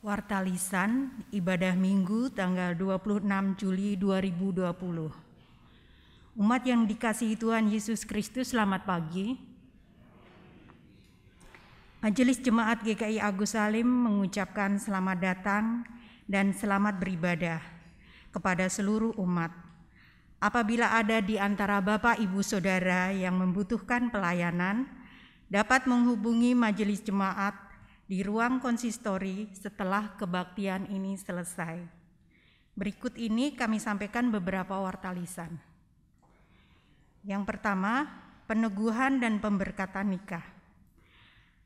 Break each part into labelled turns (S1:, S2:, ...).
S1: Warta Lisan Ibadah Minggu tanggal 26 Juli 2020. Umat yang dikasihi Tuhan Yesus Kristus, selamat pagi. Majelis Jemaat GKI Agus Salim mengucapkan selamat datang dan selamat beribadah kepada seluruh umat. Apabila ada di antara Bapak Ibu Saudara yang membutuhkan pelayanan, dapat menghubungi Majelis Jemaat di ruang konsistori setelah kebaktian ini selesai. Berikut ini kami sampaikan beberapa warta lisan. Yang pertama, peneguhan dan pemberkatan nikah.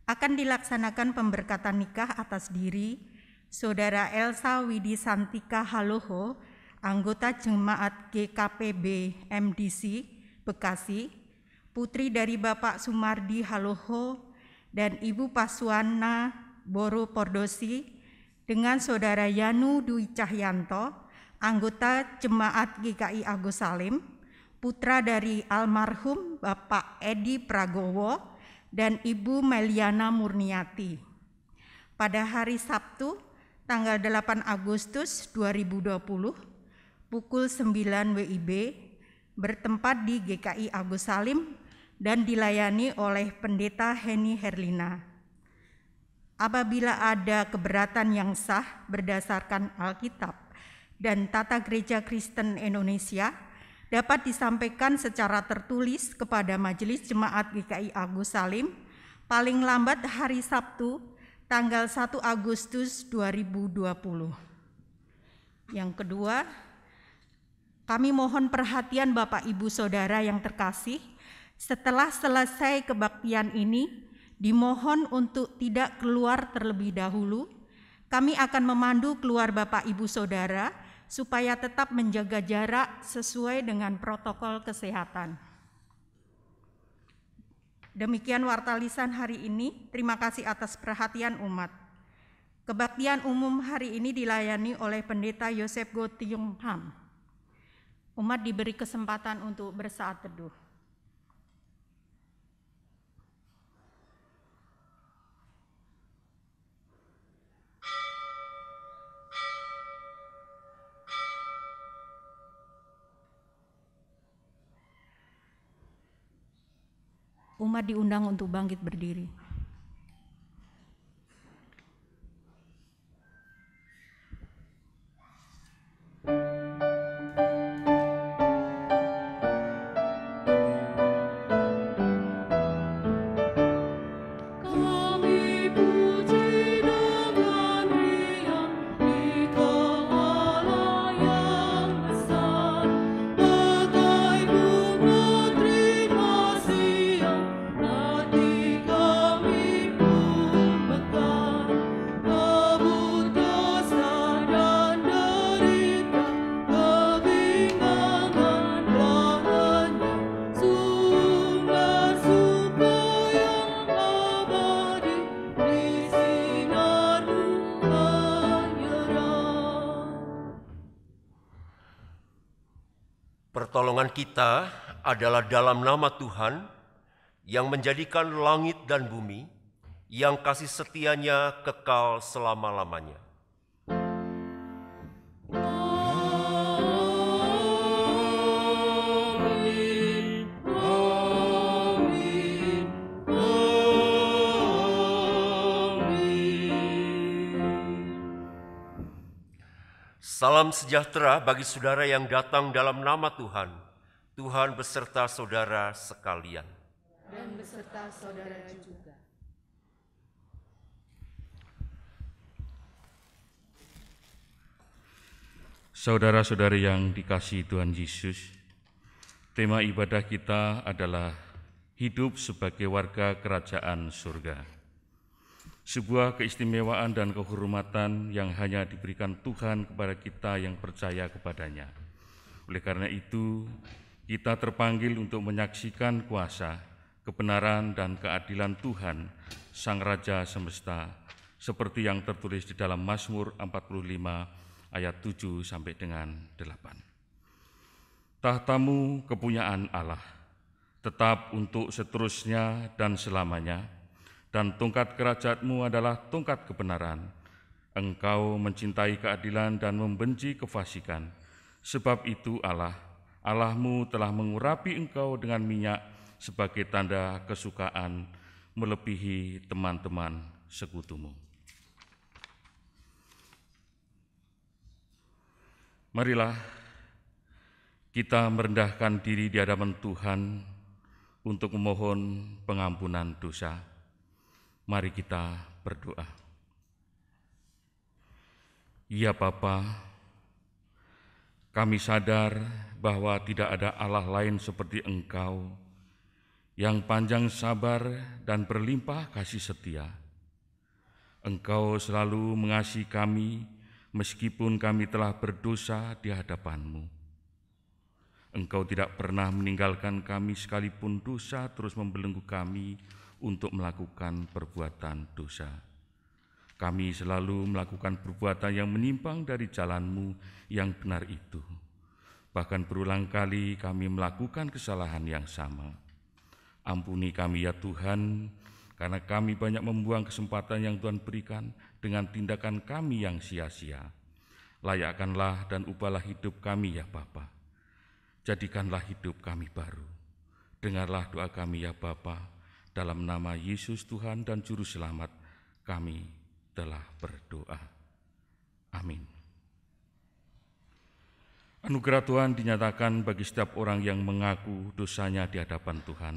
S1: Akan dilaksanakan pemberkatan nikah atas diri Saudara Elsa Widi Santika Haloho, anggota Jemaat GKPB MDC Bekasi, putri dari Bapak Sumardi Haloho dan Ibu Paswana Boro Pordosi, dengan Saudara Yanu Dwi Cahyanto, anggota Jemaat GKI Agus Salim, putra dari almarhum Bapak Edi Pragowo dan Ibu Meliana Murniati. Pada hari Sabtu, tanggal 8 Agustus 2020, pukul 9 WIB, bertempat di GKI Agus Salim dan dilayani oleh Pendeta Heni Herlina. Apabila ada keberatan yang sah berdasarkan Alkitab dan Tata Gereja Kristen Indonesia, dapat disampaikan secara tertulis kepada Majelis Jemaat GKI Agus Salim paling lambat hari Sabtu tanggal 1 Agustus 2020. Yang kedua, kami mohon perhatian Bapak Ibu Saudara yang terkasih. Setelah selesai kebaktian ini, dimohon untuk tidak keluar terlebih dahulu. Kami akan memandu keluar Bapak Ibu Saudara supaya tetap menjaga jarak sesuai dengan protokol kesehatan. Demikian warta lisan hari ini. Terima kasih atas perhatian umat. Kebaktian umum hari ini dilayani oleh Pendeta Yosef Go Tiong Ham. Umat diberi kesempatan untuk bersaat teduh. Umat diundang untuk bangkit berdiri.
S2: Pertolongan kita adalah dalam nama Tuhan yang menjadikan langit dan bumi, yang kasih setianya kekal selama-lamanya. Salam sejahtera bagi saudara yang datang dalam nama Tuhan. Tuhan beserta saudara sekalian.
S3: Dan beserta saudara juga.
S4: Saudara-saudari yang dikasihi Tuhan Yesus, tema ibadah kita adalah hidup sebagai warga kerajaan surga. Sebuah keistimewaan dan kehormatan yang hanya diberikan Tuhan kepada kita yang percaya kepadanya. Oleh karena itu, kita terpanggil untuk menyaksikan kuasa, kebenaran, dan keadilan Tuhan, Sang Raja Semesta, seperti yang tertulis di dalam Mazmur 45 ayat 7 sampai dengan 8. Tahtamu kepunyaan Allah, tetap untuk seterusnya dan selamanya, dan tongkat kerajaan-Mu adalah tongkat kebenaran, Engkau mencintai keadilan dan membenci kefasikan. Sebab itu Allahmu telah mengurapi engkau dengan minyak sebagai tanda kesukaan melebihi teman-teman sekutumu. Marilah kita merendahkan diri di hadapan Tuhan untuk memohon pengampunan dosa. Mari kita berdoa. Ya Bapa, kami sadar bahwa tidak ada Allah lain seperti Engkau yang panjang sabar dan berlimpah kasih setia. Engkau selalu mengasihi kami meskipun kami telah berdosa di hadapan-Mu. Engkau tidak pernah meninggalkan kami sekalipun dosa terus membelenggu kami untuk melakukan perbuatan dosa. Kami selalu melakukan perbuatan yang menyimpang dari jalan-Mu yang benar itu. Bahkan berulang kali kami melakukan kesalahan yang sama. Ampuni kami ya Tuhan, karena kami banyak membuang kesempatan yang Tuhan berikan dengan tindakan kami yang sia-sia. Layakkanlah dan ubahlah hidup kami ya Bapa. Jadikanlah hidup kami baru. Dengarlah doa kami ya Bapa, dalam nama Yesus Tuhan dan Juru Selamat kami telah berdoa. Amin. Anugerah Tuhan dinyatakan bagi setiap orang yang mengaku dosanya di hadapan Tuhan.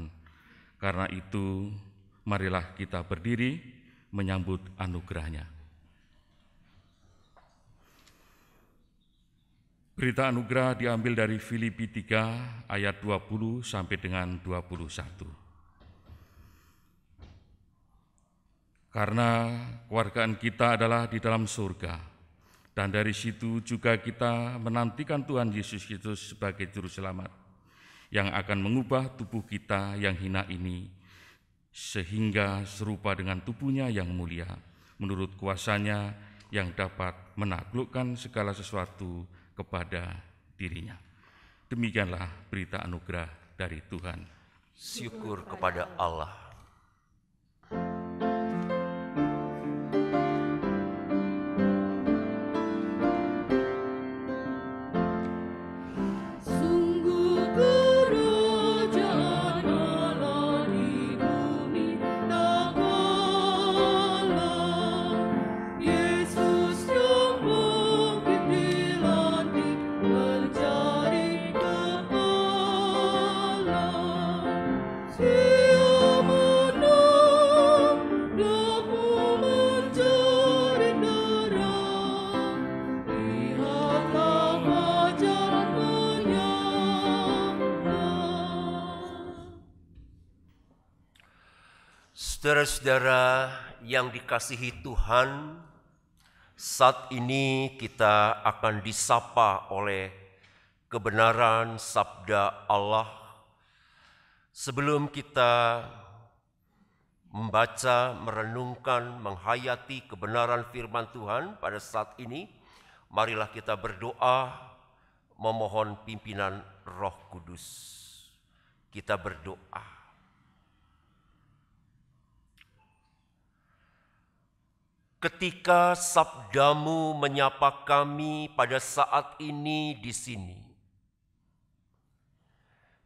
S4: Karena itu, marilah kita berdiri menyambut anugerahnya. Berita anugerah diambil dari Filipi 3 ayat 20 sampai dengan 21. Karena kewargaan kita adalah di dalam surga, dan dari situ juga kita menantikan Tuhan Yesus Kristus sebagai Juru Selamat, yang akan mengubah tubuh kita yang hina ini, sehingga serupa dengan tubuhnya yang mulia, menurut kuasanya yang dapat menaklukkan segala sesuatu kepada dirinya. Demikianlah berita anugerah dari Tuhan.
S2: Syukur kepada Allah. Saudara-saudara yang dikasihi Tuhan, saat ini kita akan disapa oleh kebenaran sabda Allah. Sebelum kita membaca, merenungkan, menghayati kebenaran firman Tuhan pada saat ini, marilah kita berdoa memohon pimpinan Roh Kudus. Kita berdoa. Ketika sabdamu menyapa kami pada saat ini di sini,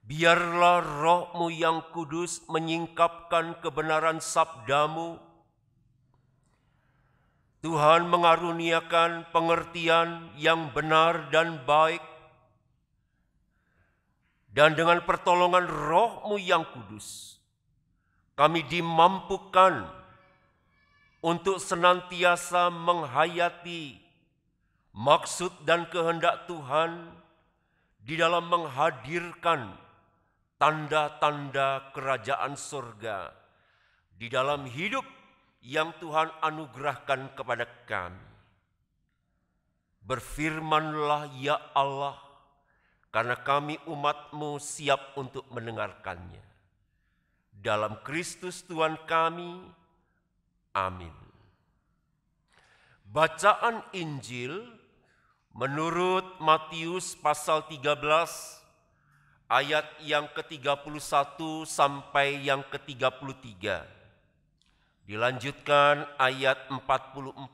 S2: biarlah Roh-Mu yang kudus menyingkapkan kebenaran sabdamu. Tuhan mengaruniakan pengertian yang benar dan baik, dan dengan pertolongan Roh-Mu yang kudus, kami dimampukan untuk senantiasa menghayati maksud dan kehendak Tuhan di dalam menghadirkan tanda-tanda kerajaan surga di dalam hidup yang Tuhan anugerahkan kepada kami. Berfirmanlah ya Allah, karena kami umat-Mu siap untuk mendengarkannya. Dalam Kristus Tuhan kami, amin. Bacaan Injil menurut Matius pasal 13 ayat yang ke-31 sampai yang ke-33. Dilanjutkan ayat 44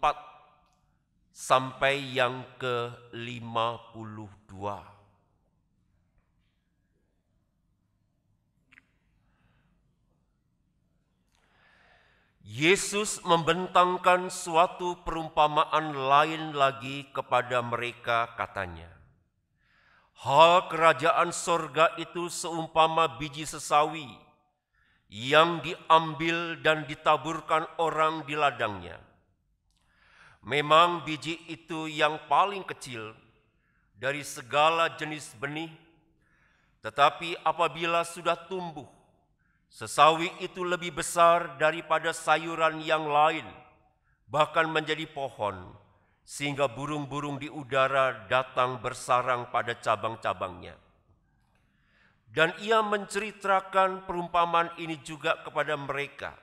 S2: sampai yang ke-52. Yesus membentangkan suatu perumpamaan lain lagi kepada mereka, katanya, hal kerajaan sorga itu seumpama biji sesawi yang diambil dan ditaburkan orang di ladangnya. Memang biji itu yang paling kecil dari segala jenis benih, tetapi apabila sudah tumbuh, sesawi itu lebih besar daripada sayuran yang lain, bahkan menjadi pohon, sehingga burung-burung di udara datang bersarang pada cabang-cabangnya. Dan ia menceritakan perumpamaan ini juga kepada mereka.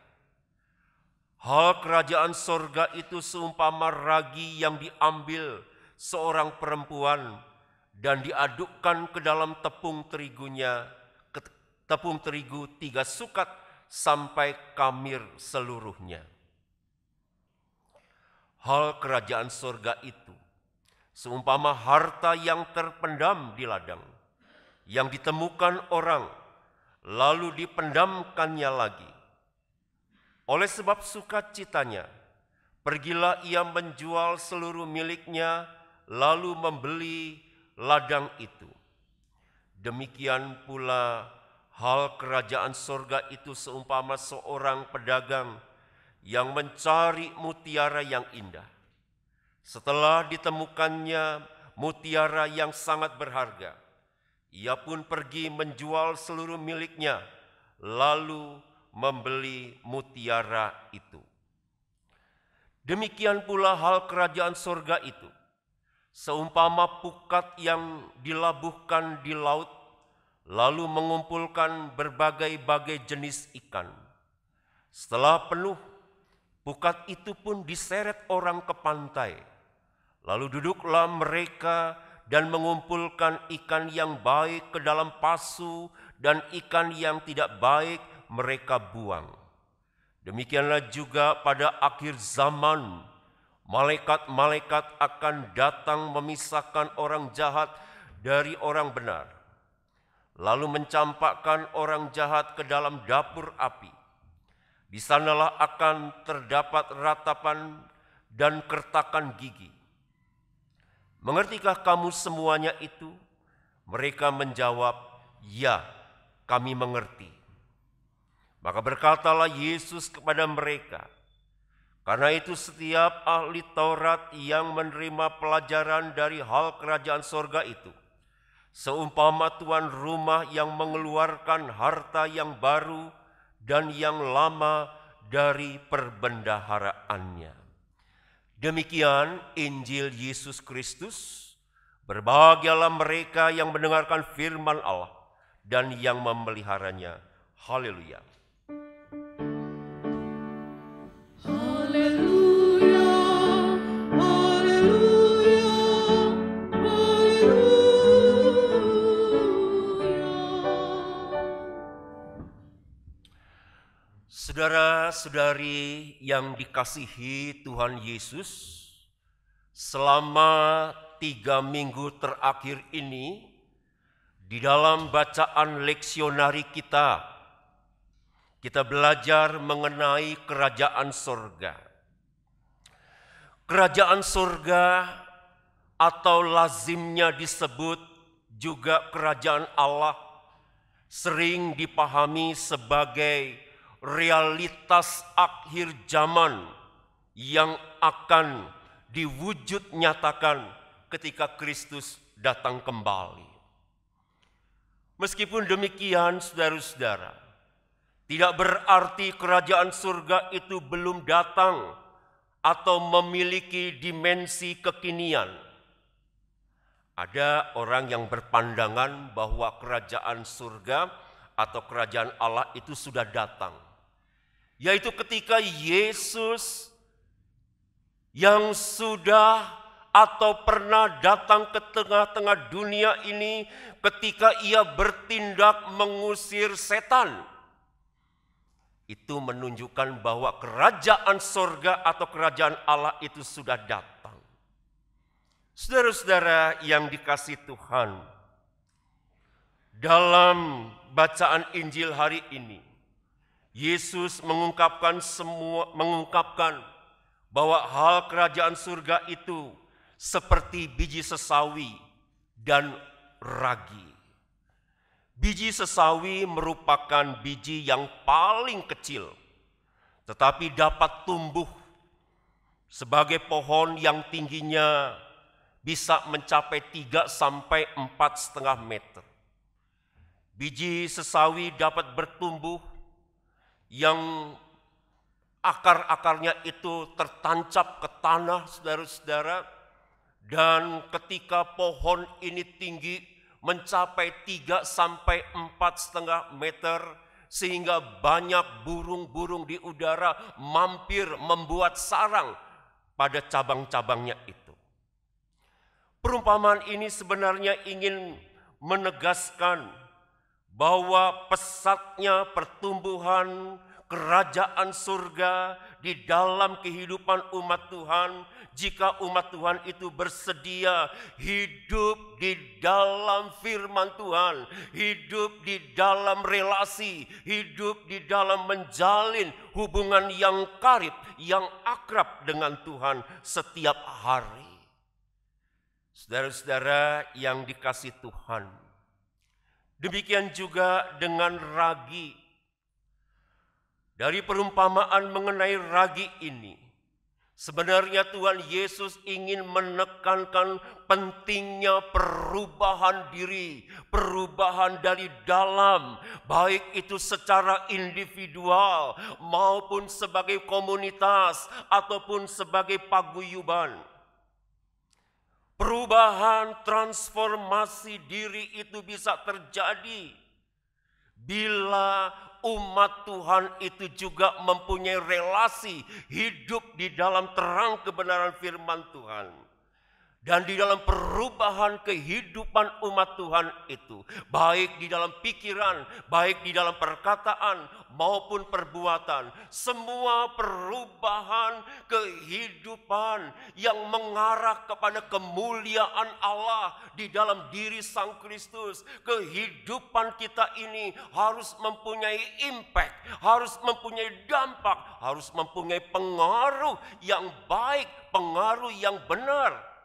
S2: Hal kerajaan sorga itu seumpama ragi yang diambil seorang perempuan dan diadukkan ke dalam tepung terigu 3 sukat sampai kamir seluruhnya. Hal kerajaan sorga itu seumpama harta yang terpendam di ladang, yang ditemukan orang, lalu dipendamkannya lagi. Oleh sebab sukacitanya, pergilah ia menjual seluruh miliknya, lalu membeli ladang itu. Demikian pula hal kerajaan sorga itu seumpama seorang pedagang yang mencari mutiara yang indah. Setelah ditemukannya mutiara yang sangat berharga, ia pun pergi menjual seluruh miliknya, lalu membeli mutiara itu. Demikian pula hal kerajaan sorga itu, seumpama pukat yang dilabuhkan di laut, lalu mengumpulkan berbagai-bagai jenis ikan. Setelah penuh, pukat itu pun diseret orang ke pantai. Lalu duduklah mereka dan mengumpulkan ikan yang baik ke dalam pasu, dan ikan yang tidak baik mereka buang. Demikianlah juga pada akhir zaman, malaikat-malaikat akan datang memisahkan orang jahat dari orang benar, lalu mencampakkan orang jahat ke dalam dapur api. Di sanalah akan terdapat ratapan dan kertakan gigi. Mengertikah kamu semuanya itu? Mereka menjawab, ya, kami mengerti. Maka berkatalah Yesus kepada mereka, karena itu setiap ahli Taurat yang menerima pelajaran dari hal kerajaan sorga itu, seumpama tuan rumah yang mengeluarkan harta yang baru dan yang lama dari perbendaharaannya. Demikian Injil Yesus Kristus. Berbahagialah mereka yang mendengarkan firman Allah dan yang memeliharanya. Haleluya. Saudara-saudari yang dikasihi Tuhan Yesus, selama 3 minggu terakhir ini, di dalam bacaan leksionari kita belajar mengenai kerajaan sorga. Kerajaan sorga atau lazimnya disebut juga kerajaan Allah sering dipahami sebagai realitas akhir zaman yang akan diwujud nyatakan ketika Kristus datang kembali. Meskipun demikian, saudara-saudara, tidak berarti kerajaan surga itu belum datang atau memiliki dimensi kekinian. Ada orang yang berpandangan bahwa kerajaan surga atau kerajaan Allah itu sudah datang, yaitu ketika Yesus yang sudah atau pernah datang ke tengah-tengah dunia ini, ketika ia bertindak mengusir setan. Itu menunjukkan bahwa kerajaan sorga atau kerajaan Allah itu sudah datang. Saudara-saudara yang dikasihi Tuhan, dalam bacaan Injil hari ini, Yesus mengungkapkan bahwa hal kerajaan surga itu seperti biji sesawi dan ragi. Biji sesawi merupakan biji yang paling kecil, tetapi dapat tumbuh sebagai pohon yang tingginya bisa mencapai 3 sampai 4,5 meter. Biji sesawi dapat bertumbuh yang akar-akarnya itu tertancap ke tanah, saudara-saudara, dan ketika pohon ini tinggi mencapai 3 sampai 4,5 meter, sehingga banyak burung-burung di udara mampir membuat sarang pada cabang-cabangnya itu. Perumpamaan ini sebenarnya ingin menegaskan bahwa pesatnya pertumbuhan kerajaan surga di dalam kehidupan umat Tuhan, jika umat Tuhan itu bersedia hidup di dalam firman Tuhan, hidup di dalam relasi, hidup di dalam menjalin hubungan yang karib, yang akrab dengan Tuhan setiap hari. Saudara-saudara yang dikasihi Tuhan, demikian juga dengan ragi. Dari perumpamaan mengenai ragi ini, sebenarnya Tuhan Yesus ingin menekankan pentingnya perubahan diri, perubahan dari dalam, baik itu secara individual maupun sebagai komunitas ataupun sebagai paguyuban. Perubahan transformasi diri itu bisa terjadi bila umat Tuhan itu juga mempunyai relasi hidup di dalam terang kebenaran firman Tuhan. Dan di dalam perubahan kehidupan umat Tuhan itu, baik di dalam pikiran, baik di dalam perkataan maupun perbuatan, semua perubahan kehidupan yang mengarah kepada kemuliaan Allah di dalam diri Sang Kristus, kehidupan kita ini harus mempunyai impact, harus mempunyai dampak, harus mempunyai pengaruh yang baik, pengaruh yang benar.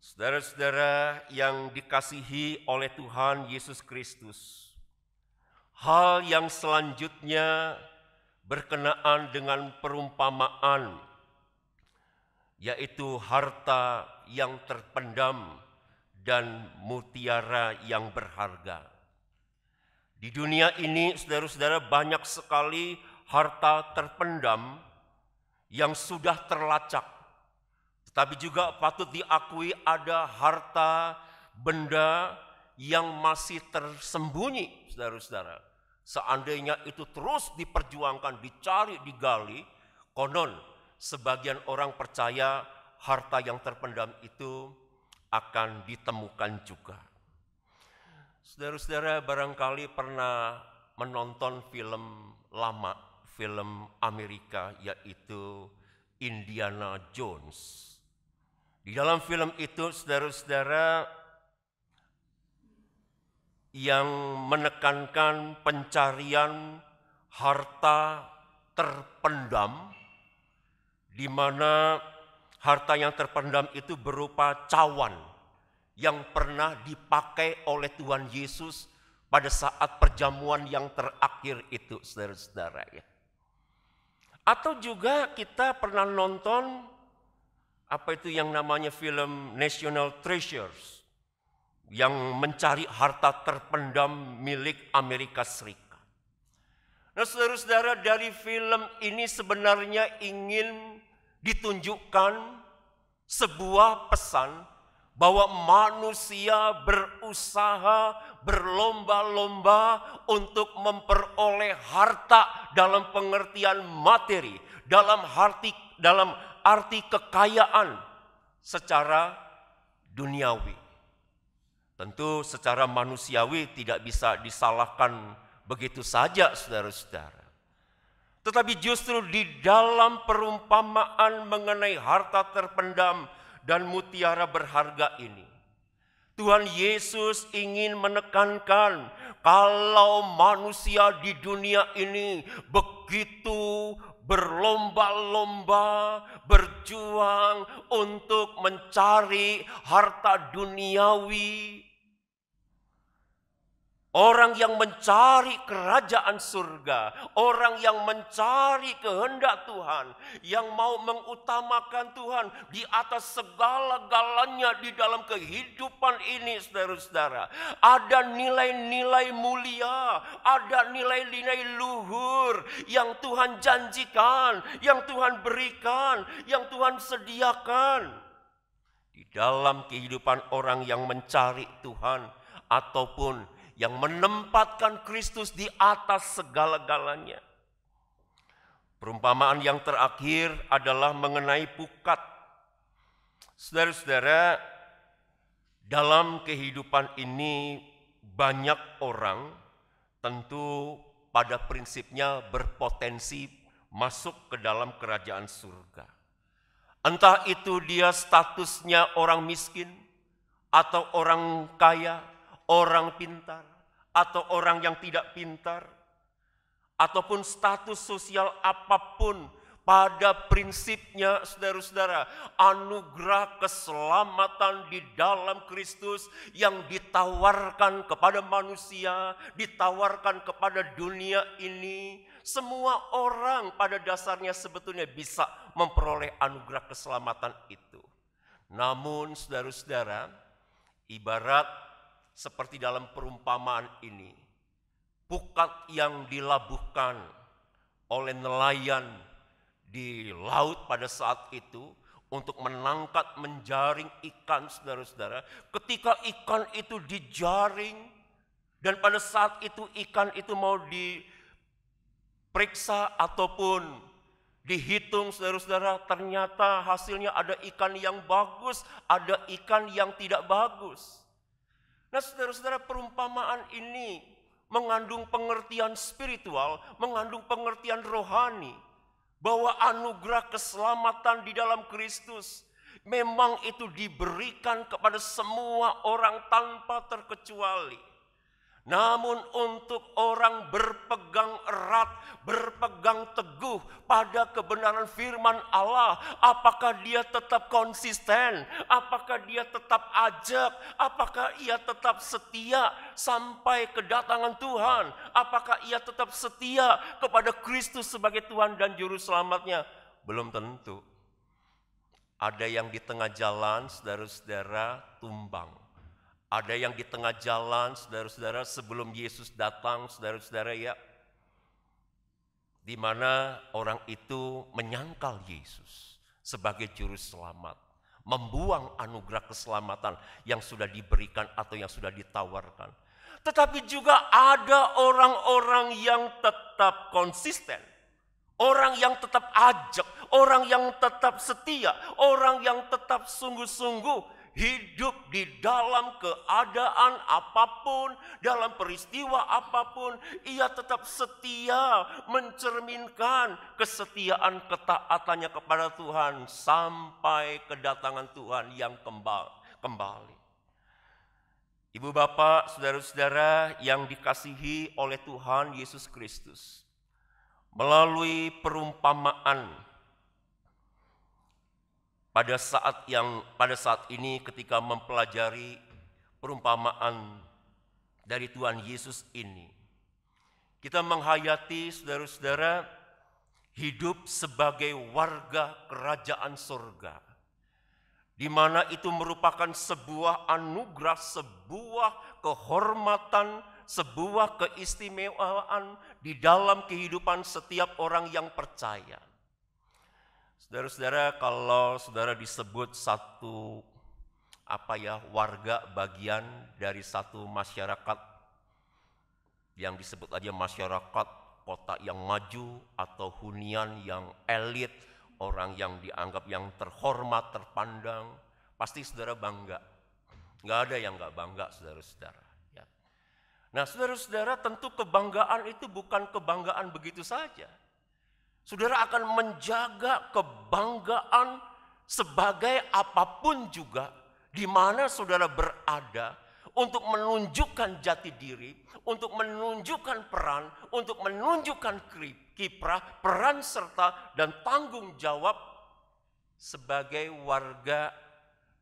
S2: Saudara-saudara yang dikasihi oleh Tuhan Yesus Kristus, hal yang selanjutnya berkenaan dengan perumpamaan, yaitu harta yang terpendam dan mutiara yang berharga. Di dunia ini, saudara-saudara, banyak sekali harta terpendam yang sudah terlacak. Tapi juga patut diakui ada harta benda yang masih tersembunyi, saudara-saudara. Seandainya itu terus diperjuangkan, dicari, digali, konon sebagian orang percaya harta yang terpendam itu akan ditemukan juga. Saudara-saudara barangkali pernah menonton film lama, film Amerika, yaitu Indiana Jones. Di dalam film itu, saudara-saudara, yang menekankan pencarian harta terpendam, di mana harta yang terpendam itu berupa cawan yang pernah dipakai oleh Tuhan Yesus pada saat perjamuan yang terakhir itu, saudara-saudara, ya. Atau juga kita pernah nonton apa itu yang namanya film National Treasures, yang mencari harta terpendam milik Amerika Serikat. Nah, saudara-saudara, dari film ini sebenarnya ingin ditunjukkan sebuah pesan bahwa manusia berusaha berlomba-lomba untuk memperoleh harta dalam pengertian materi, dalam arti kekayaan secara duniawi. Tentu secara manusiawi tidak bisa disalahkan begitu saja, saudara-saudara. Tetapi justru di dalam perumpamaan mengenai harta terpendam dan mutiara berharga ini. Tuhan Yesus ingin menekankan kalau manusia di dunia ini begitu berlomba-lomba, berjuang untuk mencari harta duniawi. Orang yang mencari kerajaan surga, orang yang mencari kehendak Tuhan, yang mau mengutamakan Tuhan di atas segala-galanya di dalam kehidupan ini, saudara-saudara. Ada nilai-nilai mulia, ada nilai-nilai luhur yang Tuhan janjikan, yang Tuhan berikan, yang Tuhan sediakan. Di dalam kehidupan orang yang mencari Tuhan ataupun yang menempatkan Kristus di atas segala-galanya. Perumpamaan yang terakhir adalah mengenai pukat. Saudara-saudara, dalam kehidupan ini banyak orang tentu pada prinsipnya berpotensi masuk ke dalam kerajaan surga. Entah itu dia statusnya orang miskin atau orang kaya, orang pintar, atau orang yang tidak pintar, ataupun status sosial apapun, pada prinsipnya saudara-saudara, anugerah keselamatan di dalam Kristus yang ditawarkan kepada manusia, ditawarkan kepada dunia ini, semua orang pada dasarnya sebetulnya bisa memperoleh anugerah keselamatan itu. Namun saudara-saudara, ibarat seperti dalam perumpamaan ini, pukat yang dilabuhkan oleh nelayan di laut pada saat itu untuk menangkap, menjaring ikan, saudara-saudara. Ketika ikan itu dijaring dan pada saat itu ikan itu mau diperiksa ataupun dihitung, saudara-saudara, ternyata hasilnya ada ikan yang bagus, ada ikan yang tidak bagus. Nah, saudara-saudara, perumpamaan ini mengandung pengertian spiritual, mengandung pengertian rohani, bahwa anugerah keselamatan di dalam Kristus memang itu diberikan kepada semua orang tanpa terkecuali. Namun untuk orang berpegang erat, berpegang teguh pada kebenaran firman Allah, apakah dia tetap konsisten, apakah dia tetap ajak, apakah ia tetap setia sampai kedatangan Tuhan, apakah ia tetap setia kepada Kristus sebagai Tuhan dan Juru Selamatnya, belum tentu. Ada yang di tengah jalan, saudara-saudara, tumbang. Ada yang di tengah jalan, saudara-saudara, sebelum Yesus datang, saudara-saudara, ya, di mana orang itu menyangkal Yesus sebagai juru selamat, membuang anugerah keselamatan yang sudah diberikan atau yang sudah ditawarkan. Tetapi juga ada orang-orang yang tetap konsisten, orang yang tetap ajak, orang yang tetap setia, orang yang tetap sungguh-sungguh hidup di dalam keadaan apapun, dalam peristiwa apapun, ia tetap setia mencerminkan kesetiaan ketaatannya kepada Tuhan sampai kedatangan Tuhan yang kembali. Ibu bapak, saudara-saudara yang dikasihi oleh Tuhan Yesus Kristus, melalui perumpamaan pada saat ini ketika mempelajari perumpamaan dari Tuhan Yesus ini, kita menghayati, saudara-saudara, hidup sebagai warga kerajaan surga, di mana itu merupakan sebuah anugerah, sebuah kehormatan, sebuah keistimewaan di dalam kehidupan setiap orang yang percaya. Saudara-saudara, kalau saudara disebut satu warga bagian dari satu masyarakat yang disebut aja masyarakat kota yang maju atau hunian yang elit, orang yang dianggap yang terhormat, terpandang, pasti saudara bangga. Nggak ada yang nggak bangga, saudara-saudara. Ya. Nah, saudara-saudara, tentu kebanggaan itu bukan kebanggaan begitu saja. Saudara akan menjaga kebanggaan sebagai apapun juga, di mana saudara berada, untuk menunjukkan jati diri, untuk menunjukkan peran, untuk menunjukkan kiprah, peran serta dan tanggung jawab sebagai warga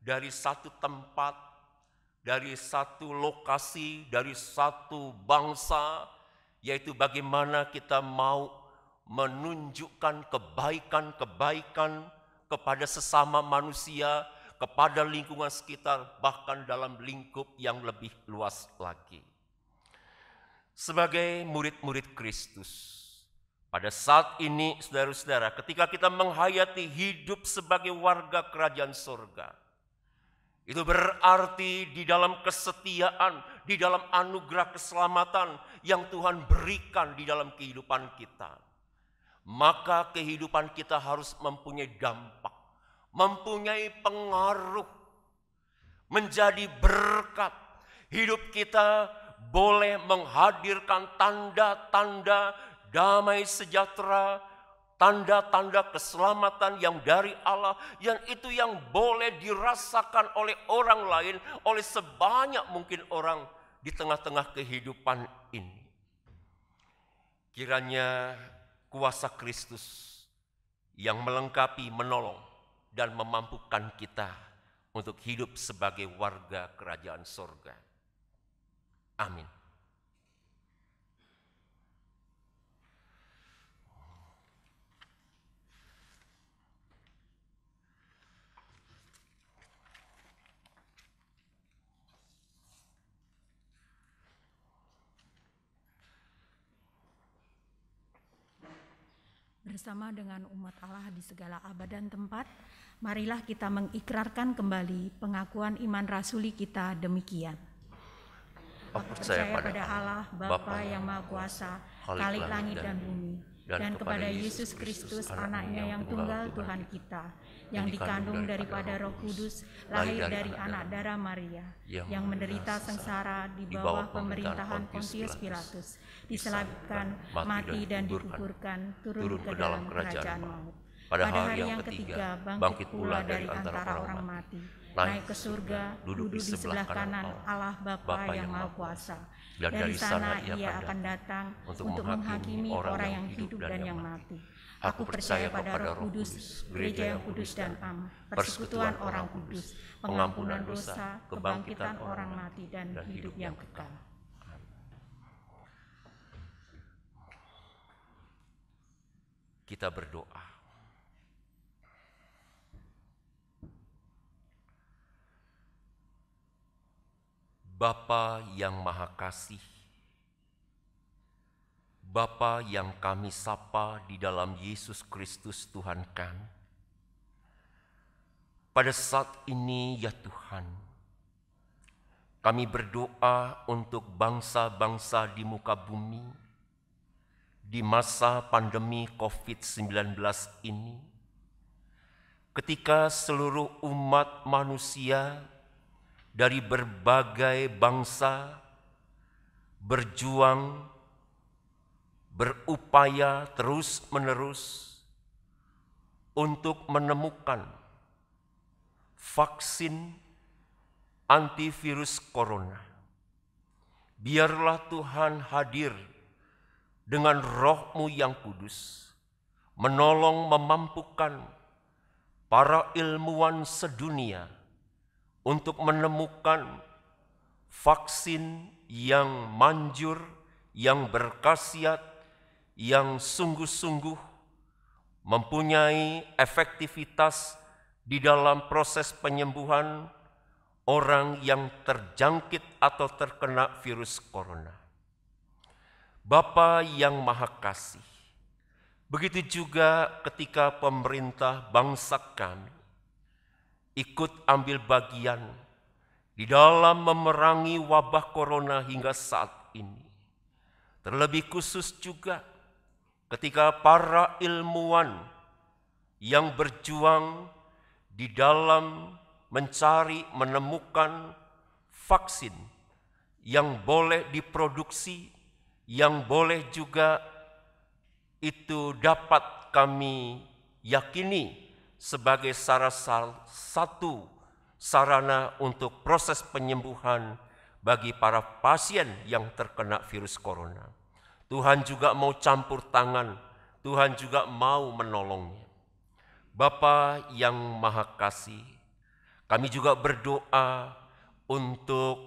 S2: dari satu tempat, dari satu lokasi, dari satu bangsa, yaitu bagaimana kita mau menunjukkan kebaikan-kebaikan kepada sesama manusia, kepada lingkungan sekitar, bahkan dalam lingkup yang lebih luas lagi. Sebagai murid-murid Kristus, pada saat ini saudara-saudara, ketika kita menghayati hidup sebagai warga kerajaan surga, itu berarti di dalam kesetiaan, di dalam anugerah keselamatan yang Tuhan berikan di dalam kehidupan kita. Maka kehidupan kita harus mempunyai dampak, mempunyai pengaruh, menjadi berkat. Hidup kita boleh menghadirkan tanda-tanda damai sejahtera, tanda-tanda keselamatan yang dari Allah, yang itu yang boleh dirasakan oleh orang lain, oleh sebanyak mungkin orang di tengah-tengah kehidupan ini. Kiranya kuasa Kristus yang melengkapi, menolong, dan memampukan kita untuk hidup sebagai warga kerajaan surga. Amin.
S1: Bersama dengan umat Allah di segala abad dan tempat, marilah kita mengikrarkan kembali pengakuan iman rasuli kita demikian. Aku percaya pada Allah, Bapa yang Maha Kuasa, Khalik langit dan bumi, dan kepada Yesus Kristus, Anaknya yang tunggal Tuhan kita, yang dikandung daripada Roh Kudus, lahir dari anak darah Maria, yang menderita sengsara di bawah pemerintahan Pontius Pilatus, disalibkan, mati dan dikuburkan, turun ke dalam kerajaan maut. Pada hari yang ketiga, bangkit pula dari antara orang mati, naik ke surga, duduk di sebelah kanan Allah Bapa yang Maha Kuasa. Dari sana ia akan datang untuk menghakimi orang yang hidup dan yang mati. Aku percaya pada Roh Kudus, gereja yang kudus dan am, persekutuan orang kudus, pengampunan dosa, kebangkitan orang mati, dan hidup yang kekal.
S2: Kita berdoa. Bapa yang Maha Kasih, Bapa yang kami sapa di dalam Yesus Kristus Tuhan kami, pada saat ini ya Tuhan, kami berdoa untuk bangsa-bangsa di muka bumi di masa pandemi COVID-19 ini, ketika seluruh umat manusia dari berbagai bangsa berjuang, berupaya terus-menerus untuk menemukan vaksin antivirus corona. Biarlah Tuhan hadir dengan Roh-Mu yang kudus, menolong memampukan para ilmuwan sedunia untuk menemukan vaksin yang manjur, yang berkhasiat, yang sungguh-sungguh mempunyai efektivitas di dalam proses penyembuhan orang yang terjangkit atau terkena virus corona. Bapa yang Maha Kasih, begitu juga ketika pemerintah bangsa kami ikut ambil bagian di dalam memerangi wabah corona hingga saat ini. Terlebih khusus juga ketika para ilmuwan yang berjuang di dalam mencari, menemukan vaksin yang boleh diproduksi, yang boleh juga itu dapat kami yakini sebagai salah satu sarana untuk proses penyembuhan bagi para pasien yang terkena virus corona. Tuhan juga mau campur tangan, Tuhan juga mau menolongnya. Bapa yang Maha Kasih, kami juga berdoa untuk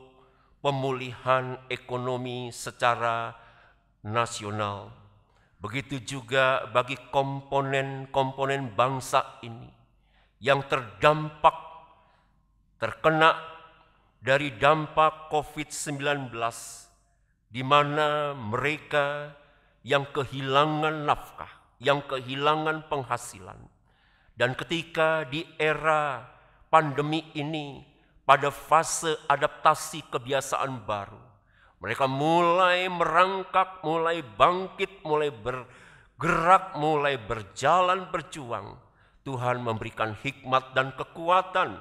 S2: pemulihan ekonomi secara nasional. Begitu juga bagi komponen-komponen bangsa ini yang terkena dari dampak COVID-19, di mana mereka yang kehilangan nafkah, yang kehilangan penghasilan. Dan ketika di era pandemi ini, pada fase adaptasi kebiasaan baru, mereka mulai merangkak, mulai bangkit, mulai bergerak, mulai berjalan, berjuang. Tuhan memberikan hikmat dan kekuatan,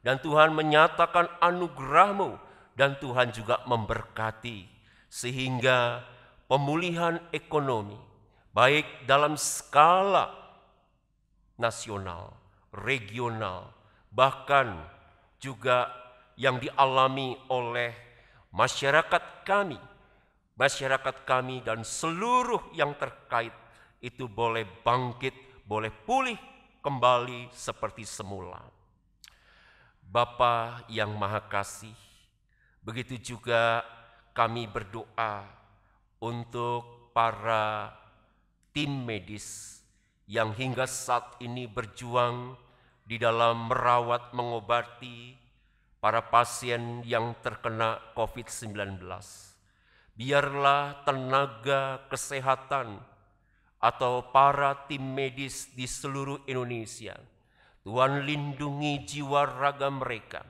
S2: dan Tuhan menyatakan anugerah-Mu, dan Tuhan juga memberkati, sehingga pemulihan ekonomi, baik dalam skala nasional, regional, bahkan juga yang dialami oleh masyarakat kami dan seluruh yang terkait itu boleh bangkit, boleh pulih kembali seperti semula. Bapa yang Maha Kasih, begitu juga kami berdoa untuk para tim medis yang hingga saat ini berjuang di dalam merawat, mengobati para pasien yang terkena COVID-19. Biarlah tenaga kesehatan atau para tim medis di seluruh Indonesia, Tuhan lindungi jiwa raga mereka.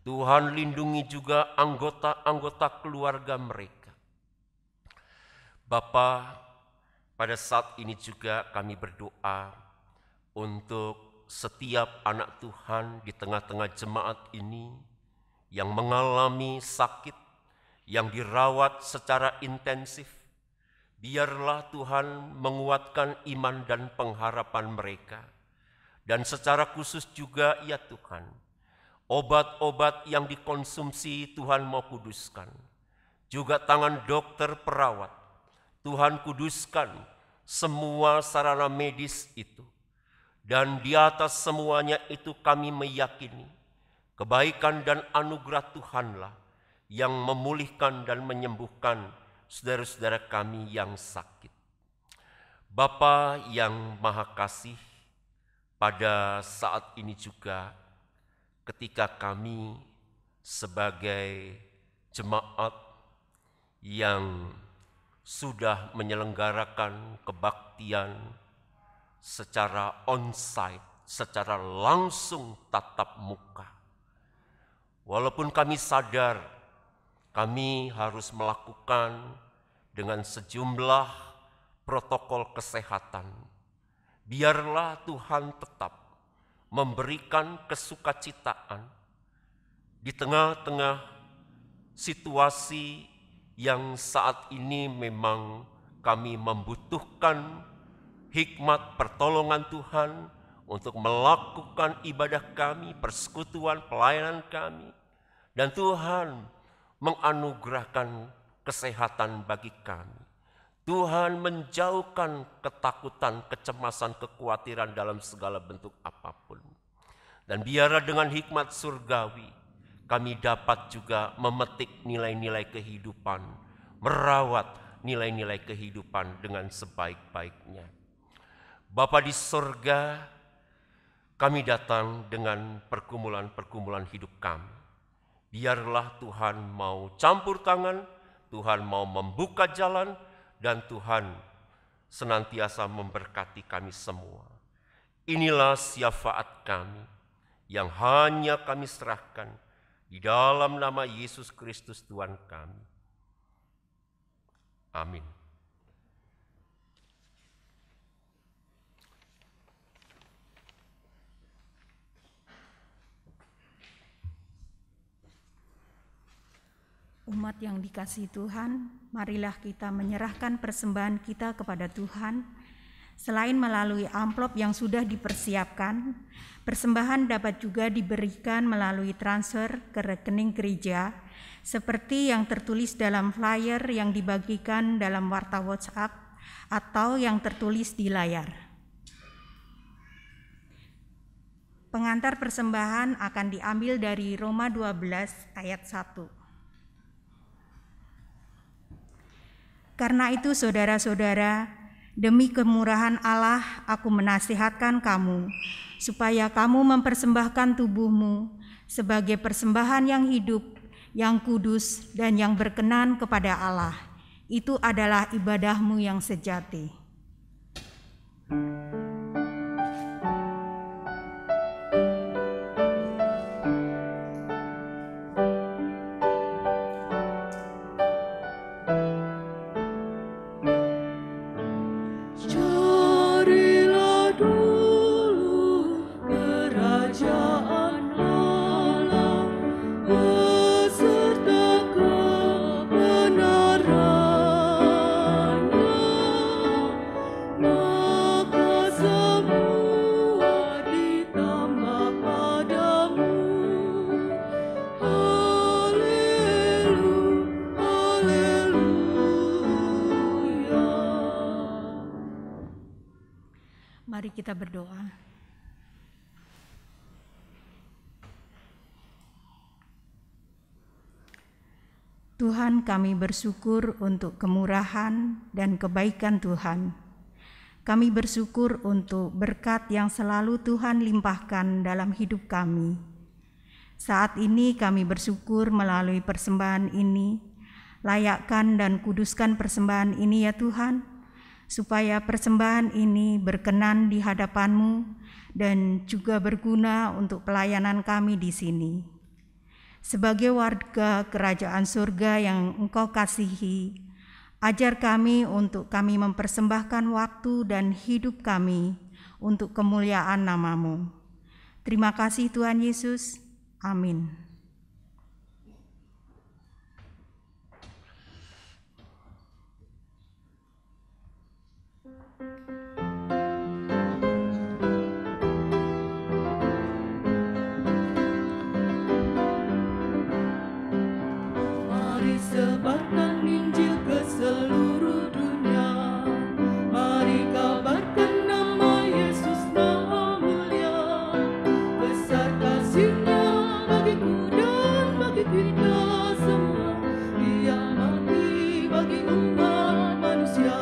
S2: Tuhan lindungi juga anggota-anggota keluarga mereka. Bapa, pada saat ini juga kami berdoa untuk setiap anak Tuhan di tengah-tengah jemaat ini yang mengalami sakit, yang dirawat secara intensif. Biarlah Tuhan menguatkan iman dan pengharapan mereka. Dan secara khusus juga ya Tuhan, obat-obat yang dikonsumsi Tuhan mau kuduskan. Juga tangan dokter perawat, Tuhan kuduskan semua sarana medis itu. Dan di atas semuanya itu kami meyakini kebaikan dan anugerah Tuhanlah yang memulihkan dan menyembuhkan saudara-saudara kami yang sakit. Bapa yang Maha Kasih, pada saat ini juga ketika kami sebagai jemaat yang sudah menyelenggarakan kebaktian secara onsite, secara langsung tatap muka. Walaupun kami sadar kami harus melakukan dengan sejumlah protokol kesehatan, biarlah Tuhan tetap memberikan kesukacitaan di tengah-tengah situasi yang saat ini memang kami membutuhkan hikmat pertolongan Tuhan untuk melakukan ibadah kami, persekutuan, pelayanan kami. Dan Tuhan menganugerahkan kesehatan bagi kami. Tuhan menjauhkan ketakutan, kecemasan, kekhawatiran dalam segala bentuk apapun. Dan biarlah dengan hikmat surgawi, kami dapat juga memetik nilai-nilai kehidupan, merawat nilai-nilai kehidupan dengan sebaik-baiknya. Bapa di sorga, kami datang dengan pergumulan-pergumulan hidup kami. Biarlah Tuhan mau campur tangan, Tuhan mau membuka jalan, dan Tuhan senantiasa memberkati kami semua. Inilah syafaat kami yang hanya kami serahkan di dalam nama Yesus Kristus Tuhan kami. Amin.
S1: Umat yang dikasihi Tuhan, marilah kita menyerahkan persembahan kita kepada Tuhan Selain melalui amplop yang sudah dipersiapkan, persembahan dapat juga diberikan melalui transfer ke rekening gereja, seperti yang tertulis dalam flyer yang dibagikan dalam warta WhatsApp atau yang tertulis di layar. Pengantar persembahan akan diambil dari Roma 12 ayat 1. Karena itu saudara-saudara, demi kemurahan Allah aku menasihatkan kamu, supaya kamu mempersembahkan tubuhmu sebagai persembahan yang hidup, yang kudus, dan yang berkenan kepada Allah. Itu adalah ibadahmu yang sejati. Mari kita berdoa. Tuhan, kami bersyukur untuk kemurahan dan kebaikan Tuhan. Kami bersyukur untuk berkat yang selalu Tuhan limpahkan dalam hidup kami. Saat ini kami bersyukur melalui persembahan ini, layakkan dan kuduskan persembahan ini ya Tuhan, supaya persembahan ini berkenan di hadapan-Mu dan juga berguna untuk pelayanan kami di sini. Sebagai warga kerajaan surga yang Engkau kasihi, ajar kami untuk kami mempersembahkan waktu dan hidup kami untuk kemuliaan nama-Mu. Terima kasih Tuhan Yesus. Amin.
S3: Sebarkan Injil ke seluruh dunia. Mari kabarkan nama Yesus Maha Mulia. Besar kasih-Nya bagiku dan bagi kita semua. Dia mati bagi umat manusia.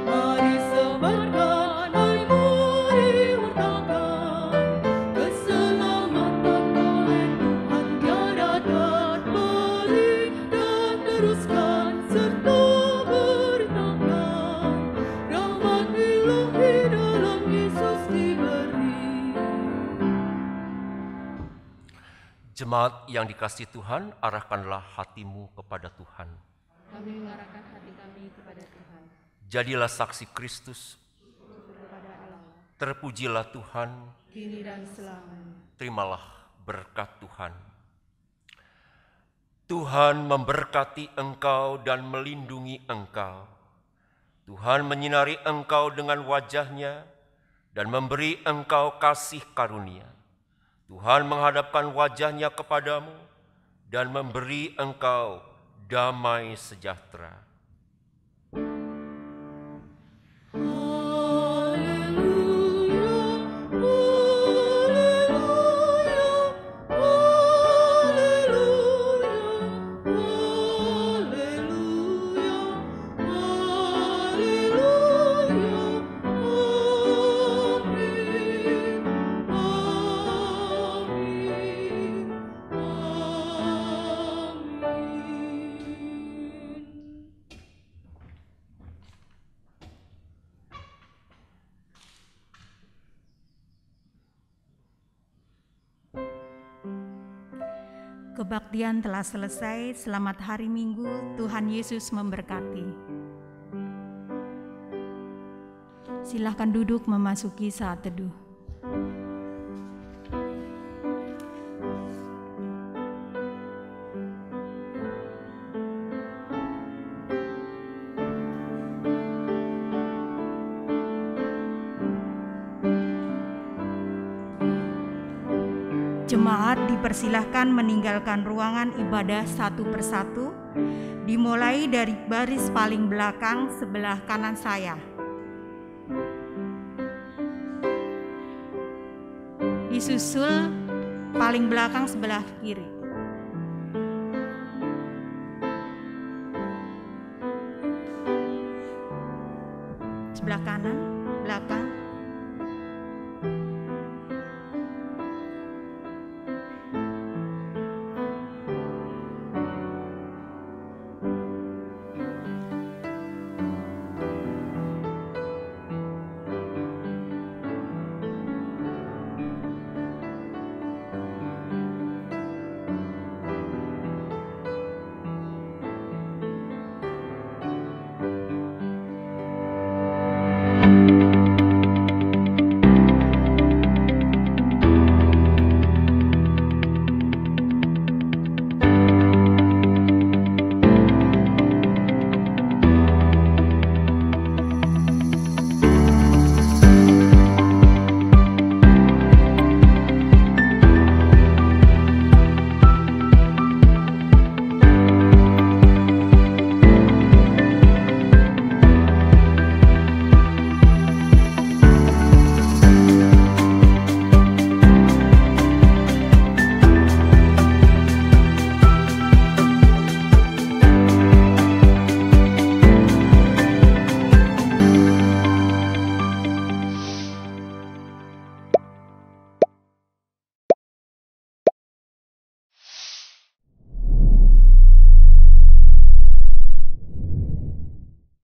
S3: Mari sebarkan, mari wartakan keselamatan oleh Tuhan tiada dapat teruskan serta beritakan rahmat Ilahi dalam Yesus diberi.
S2: Jemaat yang dikasihi Tuhan, arahkanlah hatimu kepada Tuhan.
S3: Kami mengarahkan hati kami kepada Tuhan.
S2: Jadilah saksi Kristus.
S3: Kepada Allah,
S2: Terpujilah Tuhan.
S3: kini dan selamanya.
S2: Terimalah berkat Tuhan. Tuhan memberkati engkau dan melindungi engkau. Tuhan menyinari engkau dengan wajah-Nya dan memberi engkau kasih karunia. Tuhan menghadapkan wajah-Nya kepadamu dan memberi engkau damai sejahtera.
S1: Kebaktian telah selesai. Selamat hari Minggu. Tuhan Yesus memberkati. Silakan duduk memasuki saat teduh. Jemaat dipersilahkan meninggalkan ruangan ibadah satu persatu, dimulai dari baris paling belakang sebelah kanan saya. Disusul paling belakang sebelah kiri. Sebelah kanan, belakang,